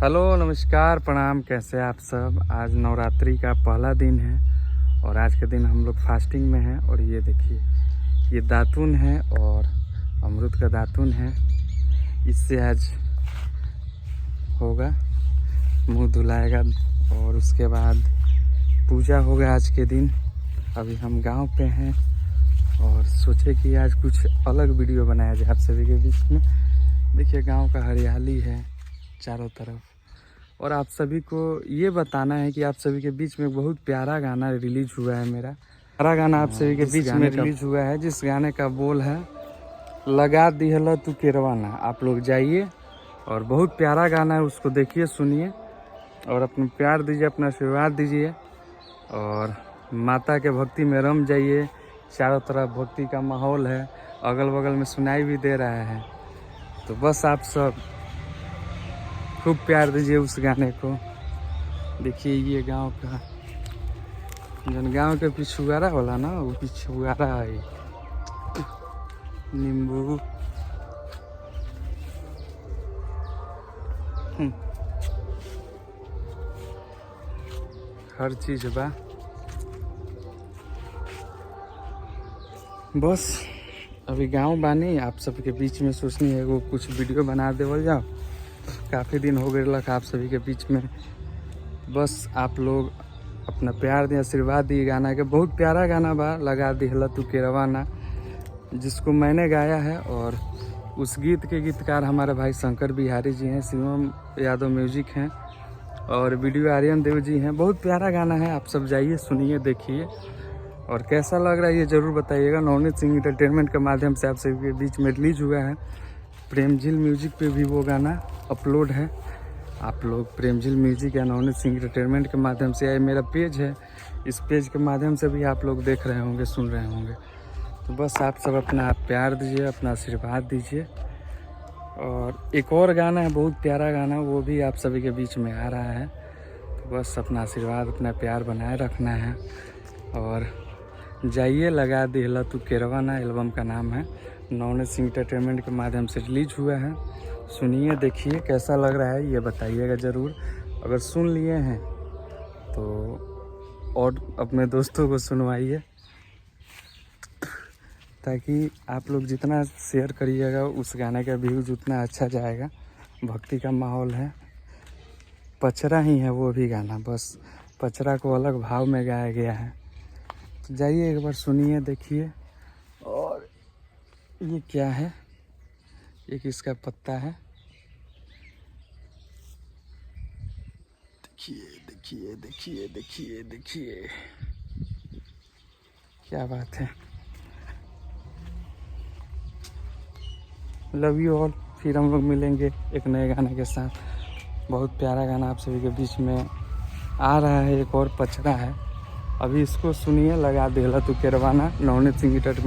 Hello नमस्कार प्रणाम, कैसे आप सब। आज नवरात्रि का पहला दिन है और आज के दिन हम लोग फास्टिंग में हैं। और ये देखिए, ये दातून है और अमरूद का दातून है। इससे आज होगा, मुंह धुलाएगा और उसके बाद पूजा होगा आज के दिन। अभी हम गांव पे हैं और सोचे कि आज कुछ अलग वीडियो बनाया जाए आप सभी के बीच में। देखिए, गांव का हरियाली है चारों तरफ। और आप सभी को ये बताना है कि आप सभी के बीच में बहुत प्यारा गाना रिलीज हुआ है। मेरा प्यारा गाना आप सभी के बीच में रिलीज हुआ है, जिस गाने का बोल है लगा दिहला तू केरवाना। आप लोग जाइए और बहुत प्यारा गाना है, उसको देखिए, सुनिए और अपना प्यार दीजिए, अपना आशीर्वाद दीजिए और माता के भक्ति में रम जाइए। चारों तरफ भक्ति का माहौल है, अगल बगल में सुनाई भी दे रहा है। तो बस आप सब खूब प्यार दीजिए उस गाने को। देखिए, ये गांव का जन गांव के पिछुआरा होला ना, वो पिछुआरा है। नींबू हर चीज बा। बस अभी गांव बानी, आप सबके बीच में सोचनी है वो कुछ वीडियो बना देवल जाओ। काफ़ी दिन हो गए लग आप सभी के बीच में। बस आप लोग अपना प्यार दें, आशीर्वाद दिए। गाना के बहुत प्यारा गाना बा, लगा दिहला तू केरवाना, जिसको मैंने गाया है। और उस गीत के गीतकार हमारे भाई शंकर बिहारी जी हैं, शिवम यादव म्यूजिक हैं और वीडियो आर्यन देव जी हैं। बहुत प्यारा गाना है, आप सब जाइए, सुनिए, देखिए और कैसा लग रहा है ये ज़रूर बताइएगा। नवनीत सिंह एंटरटेनमेंट के माध्यम से आप सभी के बीच में रिलीज हुआ है। प्रेमझिल म्यूजिक पे भी वो गाना अपलोड है। आप लोग प्रेमझिल म्यूजिक या नवनीत सिंह एंटरटेनमेंट के माध्यम से, मेरा पेज है, इस पेज के माध्यम से भी आप लोग देख रहे होंगे, सुन रहे होंगे। तो बस आप सब अपना प्यार दीजिए, अपना आशीर्वाद दीजिए। और एक और गाना है, बहुत प्यारा गाना, वो भी आप सभी के बीच में आ रहा है। तो बस अपना आशीर्वाद, अपना प्यार बनाए रखना है और जाइए। लगा दिहला तू केरवाना एल्बम का नाम है, नवनीत सिंह एंटरटेनमेंट के माध्यम से रिलीज हुआ है। सुनिए, देखिए कैसा लग रहा है ये बताइएगा ज़रूर। अगर सुन लिए हैं तो और अपने दोस्तों को सुनवाइए, ताकि आप लोग जितना शेयर करिएगा उस गाने का व्यूज़ उतना अच्छा जाएगा। भक्ति का माहौल है, पचरा ही है वो भी गाना, बस पचरा को अलग भाव में गाया गया है। तो जाइए एक बार सुनिए, देखिए। और ये क्या है, ये किसका पत्ता है, देखिए देखिए देखिए देखिए देखिए, क्या बात है। Love you all. फिर हम लोग मिलेंगे एक नए गाने के साथ। बहुत प्यारा गाना आप सभी के बीच में आ रहा है, एक और पचरा है। अभी इसको सुनिए, लगा दिहला तू केरवाना, नवनीत सिंह एंटरटेनमेंट।